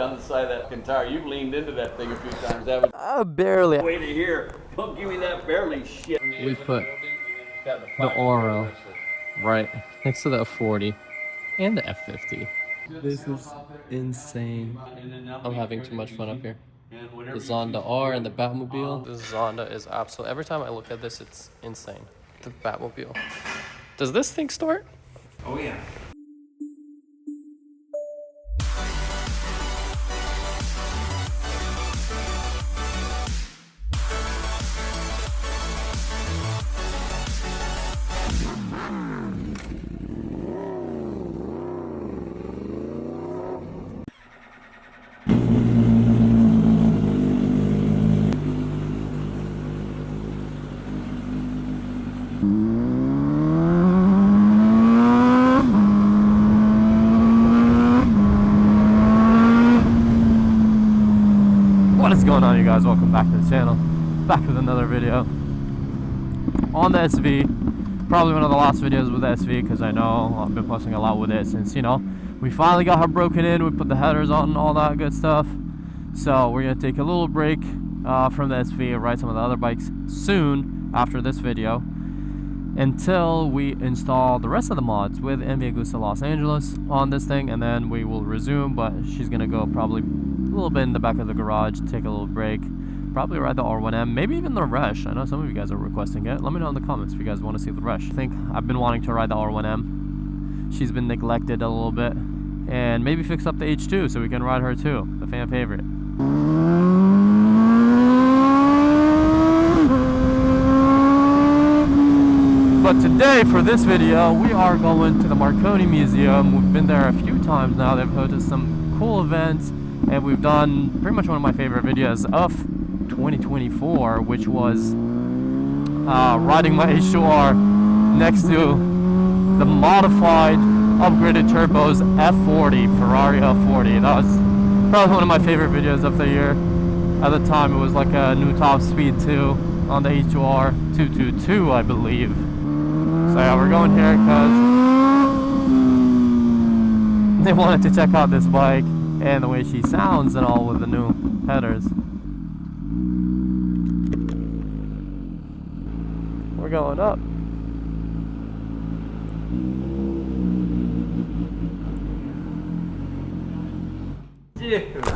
down the side of that tire. You've leaned into that thing a few times, haven't you? Barely. Wait to hear. Don't give me that barely shit. We put the Oro right next to the F40 and the F50. This is insane. I'm having too much fun up here. The Zonda R and the Batmobile. This Zonda is absolute. Every time I look at this, it's insane. The Batmobile. Does this thing start? Oh yeah. What is going on, you guys? Welcome back to the channel. Back with another video on the SV. Probably one of the last videos with the SV because I know I've been posting a lot with it since, you know, we finally got her broken in. We put the headers on and all that good stuff. So we're gonna take a little break from the SV and ride some of the other bikes soon after this video until we install the rest of the mods with Agusta Los Angeles on this thing, and then we will resume. But she's gonna go probably a little bit in the back of the garage, take a little break, probably ride the R1M, maybe even the Resh. I know some of you guys are requesting it. Let me know in the comments if you guys want to see the Resh. I think I've been wanting to ride the R1M. She's been neglected a little bit, and maybe fix up the H2 so we can ride her too, the fan favorite. But today, for this video, we are going to the Marconi Museum. We've been there a few times now. They've hosted some cool events, and we've done pretty much one of my favorite videos of 2024, which was riding my H2R next to the modified, upgraded turbos F40, Ferrari F40. That was probably one of my favorite videos of the year. At the time, it was like a new top speed 2 on the H2R 222, I believe. So yeah, we're going here because they wanted to check out this bike and the way she sounds and all with the new headers. We're going up. Dude.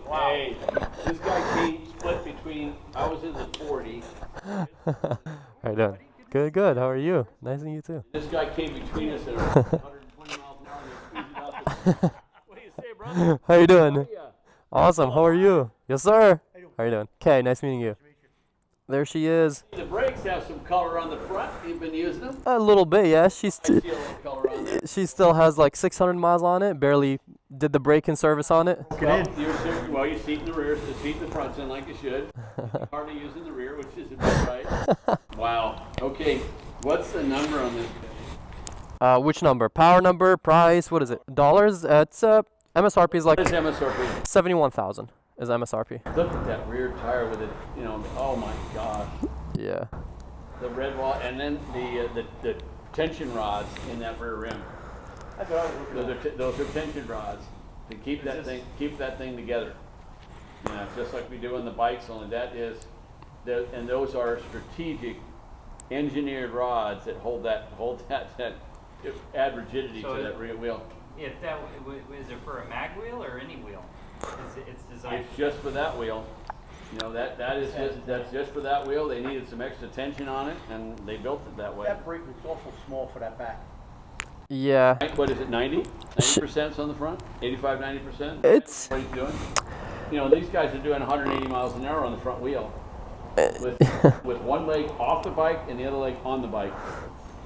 Hey, this guy came split between, I was in the 40. How you doing? Good, good. How are you? Nice to meet you too. This guy came between us at 120 miles an hour and squeezed it out. What do you say, brother? How you doing? How are ya? Awesome. How are you? Yes, sir. How you doing? Okay, nice meeting you. There she is. The brakes have some color on the front. You've been using them? A little bit, yeah. I see a little color on there. She still has like 600 miles on it. Barely did the brake and service on it. Well, your seat in the rear, the seat in the front's in like you should. Hardly using the rear, which is about right. Wow. Okay, what's the number on this? Which number? Power number, price, what is it? Dollars? It's MSRP is like What is MSRP? 71,000 is MSRP. Look at that rear tire with it, you know, oh my gosh. Yeah. The red wall, and then the tension rods in that rear rim. Those are tension rods to keep that thing together. You know, just like we do on the bikes. Only that is, and those are strategic, engineered rods that hold that add rigidity to that rear wheel. If that is it for a mag wheel or any wheel? It's designed. It's just for that wheel. You know, that's just for that wheel. They needed some extra tension on it, and they built it that way. That brake was awful small for that back. Yeah. What is it, 90? 90% on the front? 85, 90%? It's... What are you doing? You know, these guys are doing 180 miles an hour on the front wheel. With one leg off the bike and the other leg on the bike.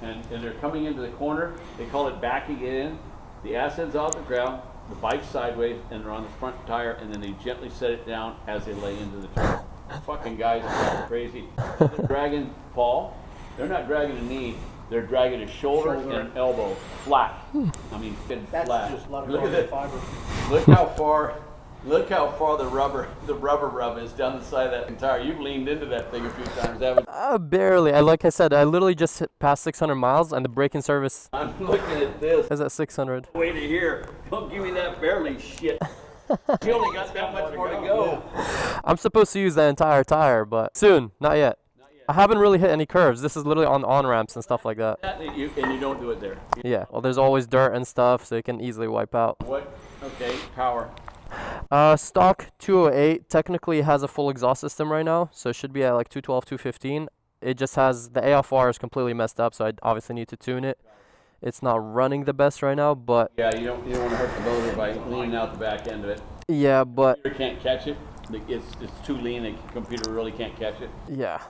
And they're coming into the corner. They call it backing it in. The ass end's off the ground, the bike's sideways, and they're on the front tire, and then they gently set it down as they lay into the turn. Fucking guys are crazy. They're dragging Paul. They're not dragging a knee. They're dragging his shoulder and elbow flat. I mean, That's flat. just leather Look at carbon it. fiber. Look how far the rubber rub is down the side of that tire. You've leaned into that thing a few times, haven't you? Barely. Like I said, I literally just hit past 600 miles, and the braking service I'm looking at this. is at 600. Wait to hear. Don't give me that barely shit. You only got that much more to go. I'm supposed to use the entire tire, but soon, not yet. I haven't really hit any curves. This is literally on ramps and stuff like that. And you don't do it there. Yeah, well, there's always dirt and stuff, so you can easily wipe out. What? Okay, power. Stock 208 technically has a full exhaust system right now, so it should be at like 212, 215. It just has, the AFR is completely messed up, so I obviously need to tune it. It's not running the best right now, but... Yeah, you don't want to hurt the motor by leaning out the back end of it. Yeah, but... You can't catch it. It's too lean, the computer really can't catch it. Yeah.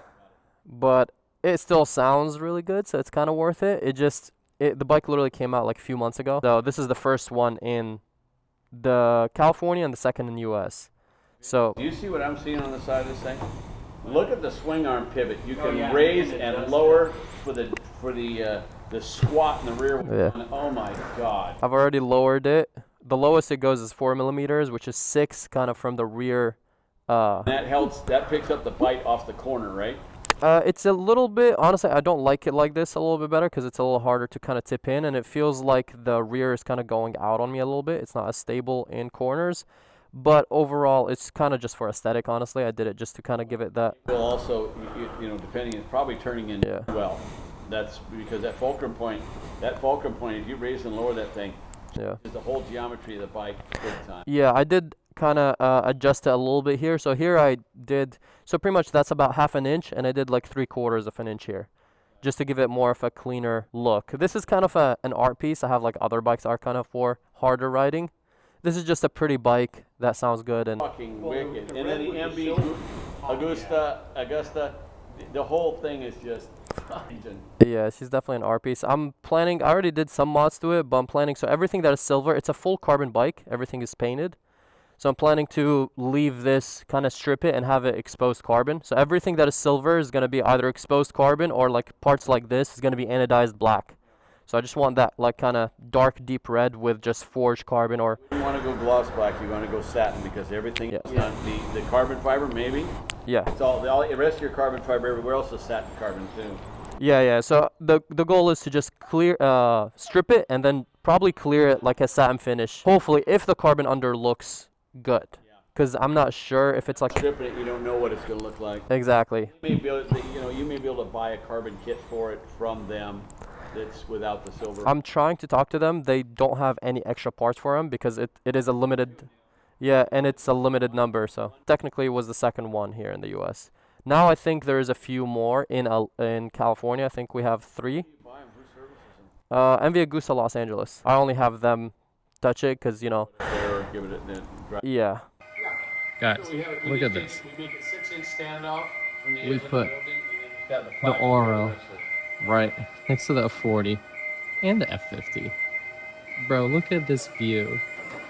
But it still sounds really good, so it's kind of worth it. The bike literally came out like a few months ago. So this is the first one in the California and the second in the US. So... Do you see what I'm seeing on the side of this thing? Look at the swing arm pivot. You can raise and lower for the squat in the rear. Yeah. Oh my God. I've already lowered it. The lowest it goes is 4 millimeters, which is 6 kind of from the rear. That picks up the bite off the corner, right? It's a little bit, honestly, I don't like it like this a little bit better because it's a little harder to kind of tip in, and it feels like the rear is kind of going out on me a little bit. It's not as stable in corners. But overall, it's kind of just for aesthetic, honestly. I did it just to kind of give it that. Well, also, you know, depending, it's probably turning in well. That's because that fulcrum point, if you raise and lower that thing, is the whole geometry of the bike big time. Yeah, I did kind of adjust it a little bit here. So here I did, so pretty much that's about 1/2 inch, and I did like 3/4 of an inch here, just to give it more of a cleaner look. This is kind of an art piece. I have like other bikes are kind of for harder riding. This is just a pretty bike that sounds good and fucking wicked. And then the MB, Agusta, the whole thing is just. Yeah, she's definitely an art piece. I'm planning. I already did some mods to it, but I'm planning. So everything that is silver, it's a full carbon bike. Everything is painted. So I'm planning to leave this, kind of strip it and have it exposed carbon. So everything that is silver is gonna be either exposed carbon or like parts like this is gonna be anodized black. So I just want that like kind of dark, deep red with just forged carbon or... You want to go gloss black, you want to go satin because everything is on the carbon fiber maybe. Yeah. It's all the rest of your carbon fiber everywhere else is satin carbon too. Yeah. So the goal is to just clear, strip it and then probably clear it like a satin finish. Hopefully, if the carbon under looks good. Because I'm not sure if it's like... Stripping it, you don't know what it's going to look like. Exactly. You may be able to buy a carbon kit for it from them. It's without the silver. I'm trying to talk to them. They don't have any extra parts for them because it is a limited, and it's a limited number. So technically, it was the second one here in the U.S. Now I think there is a few more in California. I think we have 3. MV Agusta, Los Angeles. I only have them touch it because Yeah. Guys, look at this. We make a 6-inch standoff. We put the Oro right next to the F40 and the F50. Bro, look at this view.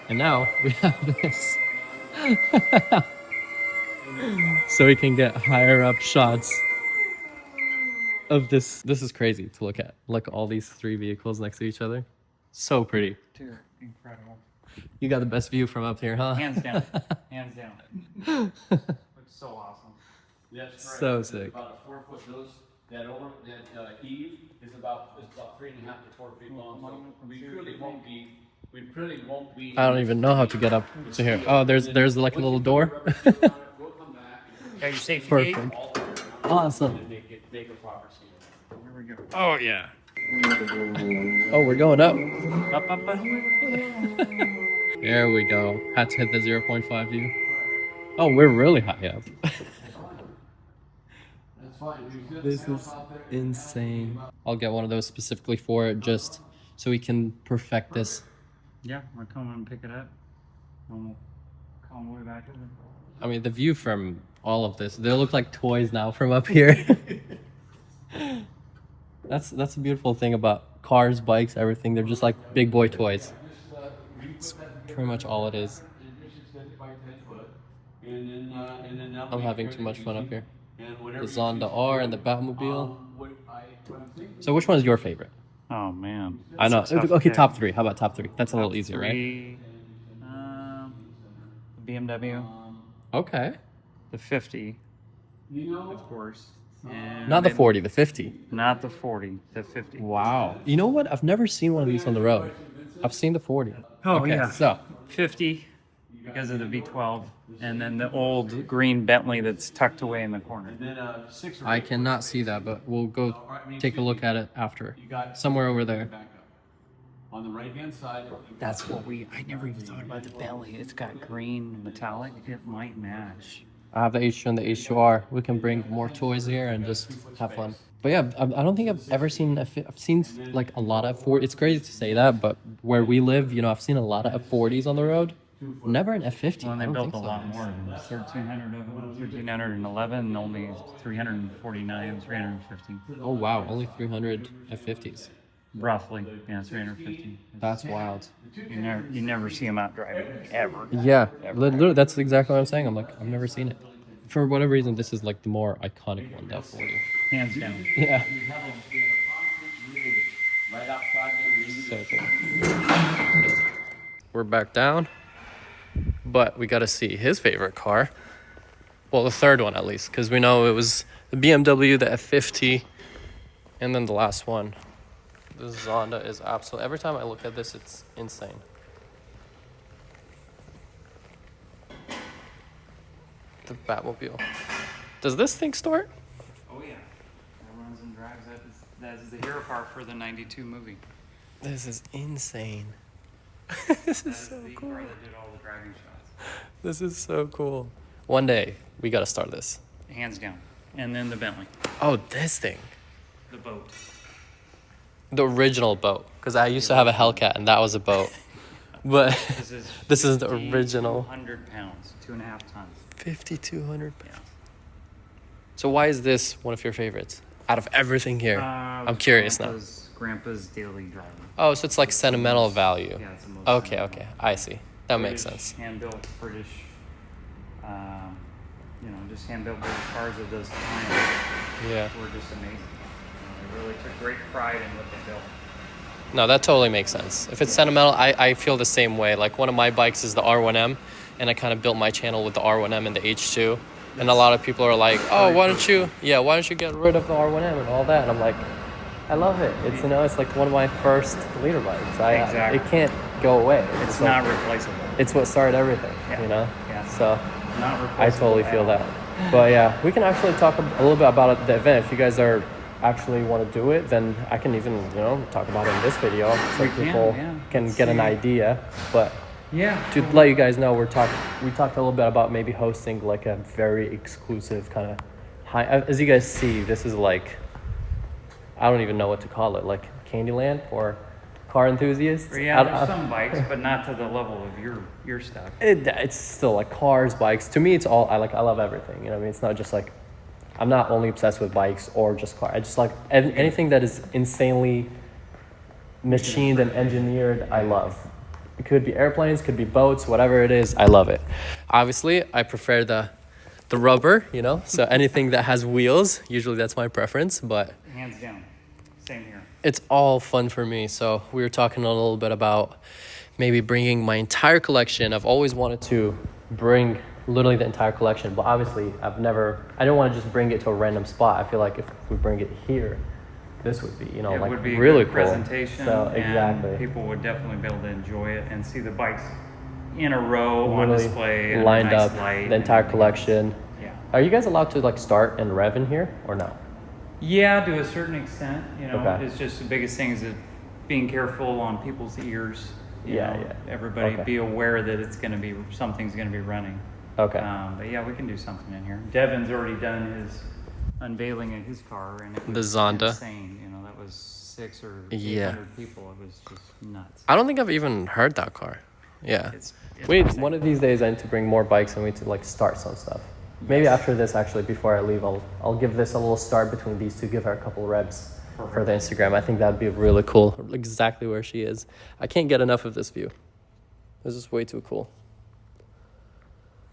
And now we have this. So we can get higher up shots of this. This is crazy to look at. Like all these 3 vehicles next to each other. So pretty. Dude, incredible. You got the best view from up here, huh? Hands down. Hands down. Looks so awesome. That's right. So sick. About a 4-foot nose. That eave is about 3.5 to 4 feet long. So we really won't be. I don't even know how to get up to here. Oh, there's like a little door. Got your safety gate? Awesome. Make a proper scale. Here we go. Oh yeah. Oh, we're going up. Up. There we go. Had to hit the 0.5 view. Oh, we're really high up. This is insane. I'll get one of those specifically for it just so we can perfect this. Yeah, we'll come and pick it up. And we'll come all the way back to it. I mean, the view from all of this, they look like toys now from up here. That's a beautiful thing about cars, bikes, everything. They're just like big boy toys. It's pretty much all it is. I'm having too much fun up here. The Zonda R and the Batmobile. So which one is your favorite? Oh man. I know. That's a tough Okay, pick. top 3. How about top 3? That's a little easier, right? BMW, Okay. the 50, of course. And Not the then- 40, the 50. Not the 40, the 50. Wow. You know what? I've never seen one of these on the road. I've seen the 40. Oh, Okay, yeah. so 50, because of the V12, and then the old green Bentley that's tucked away in the corner. I cannot see that, but we'll go take a look at it after. Somewhere over there. On the right-hand side. That's what I never even thought about the Bentley. It's got green metallic. It might match. I have the H2 and the H2R. We can bring more toys here and just have fun. But yeah, I don't think I've ever seen I've seen like a lot of F40. It's crazy to say that, but where we live, you know, I've seen a lot of F40s on the road. Never an F50. Well, they built a lot more. 1,300 of them, 1,311, only 349, 350. Oh wow, only 300 F50s. Roughly, yeah, 350. That's wild. You never see them out driving ever. Yeah, literally, that's exactly what I'm saying. I'm like, I've never seen it. For whatever reason, this is like the more iconic one, the F40. Hands down. Yeah. Right outside there. So cool. We're back down, but we got to see his favorite car. Well, the third one at least, because we know it was the BMW, the F50, and then the last one. This Zonda is absolutely, every time I look at this, it's insane. The Batmobile. Does this thing start? Oh yeah, that runs and drives. That is the hero car for the '92 movie. This is insane. This is so the cool. car that did all the driving shots. This is so cool. One day, we gotta start this. Hands down. And then the Bentley, Oh, this thing. the boat. The original boat. Because I used to have a Hellcat, and that was a boat. But this is the original. 100 pounds, 2.5 tons. 5,200 pounds. Yeah. So why is this one of your favorites? Out of everything here. I'm curious now. Grandpa's daily driving. Oh, so it's like sentimental value. Yeah, it's the most Okay, sentimental. okay. I see. That makes British, sense. Hand-built British, just hand-built British cars of those times Yeah. were just amazing. They really took great pride in what they built. No, that totally makes sense. If it's sentimental, I feel the same way. Like one of my bikes is the R1M, and I kind of built my channel with the R1M and the H2. And a lot of people are like, oh, why don't you get rid of the R1M and all that? And I'm like, I love it. It's, it's like one of my first leader bikes. Exactly. It can't go away. It's not replaceable. It's what started everything, Yeah. Yeah. So Not replaceable. I totally feel at all. that. But yeah, we can actually talk a little bit about the event. If you guys are actually want to do it, then I can even, talk about it in this video so people can get an idea. But to let you guys know, we talked a little bit about maybe hosting like a very exclusive kind of high, as you guys see, this is like, I don't even know what to call it, like Candyland or car enthusiasts. Yeah, there's some bikes, but not to the level of your stuff. It's still like cars, bikes. To me, it's all, I love everything. It's not just like, I'm not only obsessed with bikes or just cars. I just like anything that is insanely machined and engineered, I love. It could be airplanes, could be boats, whatever it is, I love it. Obviously, I prefer the rubber, so anything that has wheels, usually that's my preference, but Hands down. Same here. it's all fun for me. So we were talking a little bit about maybe bringing my entire collection. I've always wanted to bring literally the entire collection, but obviously I don't want to just bring it to a random spot. I feel like if we bring it here, this would be, It like would be a really good cool. presentation, So exactly. and people would definitely be able to enjoy it and see the bikes in a row on Literally display, and lined nice up, light the and entire everything. collection. Yeah. Are you guys allowed to like start and rev in here or no? Yeah, to a certain extent, Okay. it's just the biggest thing is being careful on people's ears. Yeah. Everybody Okay. be aware that something's gonna be running. Okay. But yeah, we can do something in here. Devin's already done his unveiling of his car, and it was The Zonda. insane. That was 600 or 800 Yeah. people. It was just nuts. I don't think I've even heard that car. Yeah. It's Wait, insane. one of these days I need to bring more bikes and we need to like start some stuff. Maybe after this, actually, before I leave, I'll give this a little start between these two, give her a couple reps for the Instagram. I think that'd be really cool. Exactly where she is. I can't get enough of this view. This is way too cool.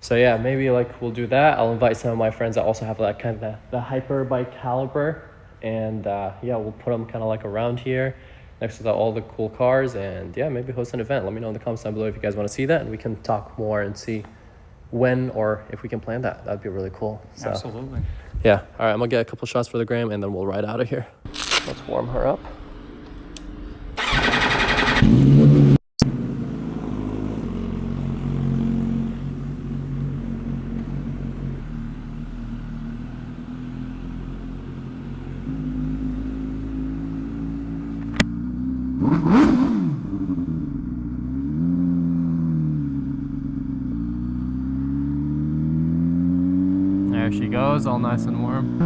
So yeah, maybe like we'll do that. I'll invite some of my friends that also have that kind of the hyper bike caliber, and we'll put them kind of like around here next to all the cool cars, and maybe host an event. Let me know in the comments down below if you guys want to see that, and we can talk more and see when or if we can plan that. That'd be really cool. So, Absolutely. yeah. All right, I'm gonna get a couple shots for the gram, and then we'll ride out of here. Let's warm her up. There she goes, all nice and warm.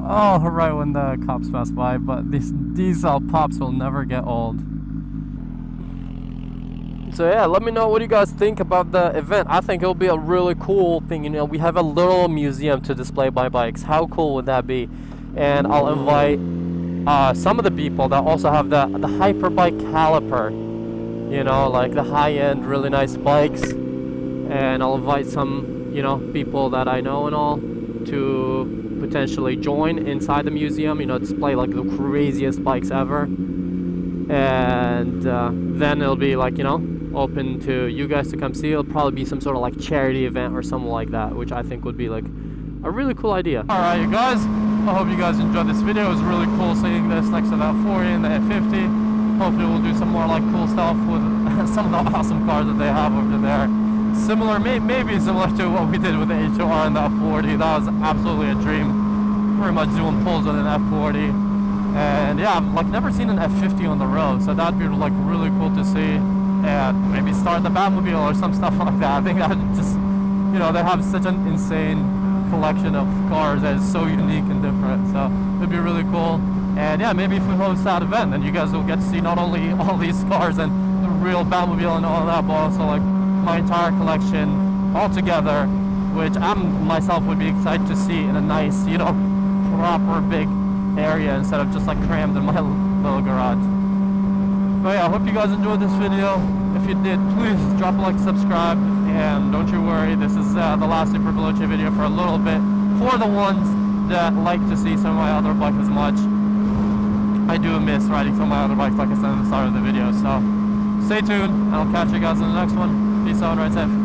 Oh, right when the cops pass by, but these pops will never get old. So yeah, let me know what you guys think about the event. I think it'll be a really cool thing. You know, we have a little museum to display my bikes. How cool would that be? And I'll invite some of the people that also have the Hyperbike caliper. You know, like the high-end, really nice bikes. And I'll invite some, you know, people that I know and all to potentially join inside the museum. You know, display like the craziest bikes ever. And then it'll be like, you know, open to you guys to come see. It'll probably be some sort of like charity event or something like that, which I think would be like a really cool idea. Alright, you guys, I hope you guys enjoyed this video. It was really cool seeing this next to that 40 and the F50. Hopefully we'll do some more like cool stuff with some of the awesome cars that they have over there. Similar, maybe similar to what we did with the HOR and the F40. That was absolutely a dream. Pretty much doing pulls with an F40. And yeah, I've like never seen an F50 on the road, so that'd be like really cool to see. And maybe start the Batmobile or some stuff like that. I think that just, you know, they have such an insane collection of cars that is so unique and different. So it'd be really cool. And yeah, maybe if we host that event, then you guys will get to see not only all these cars and the real Batmobile and all that, but also like my entire collection all together, which I myself would be excited to see in a nice, you know, proper big area instead of just like crammed in my little garage. But yeah, I hope you guys enjoyed this video. If you did, please drop a like, subscribe, and don't you worry, this is the last Superveloce video for a little bit. For the ones that like to see some of my other bikes as much, I do miss riding some of my other bikes like I said at the start of the video. So stay tuned, and I'll catch you guys in the next one. Peace out, ride safe.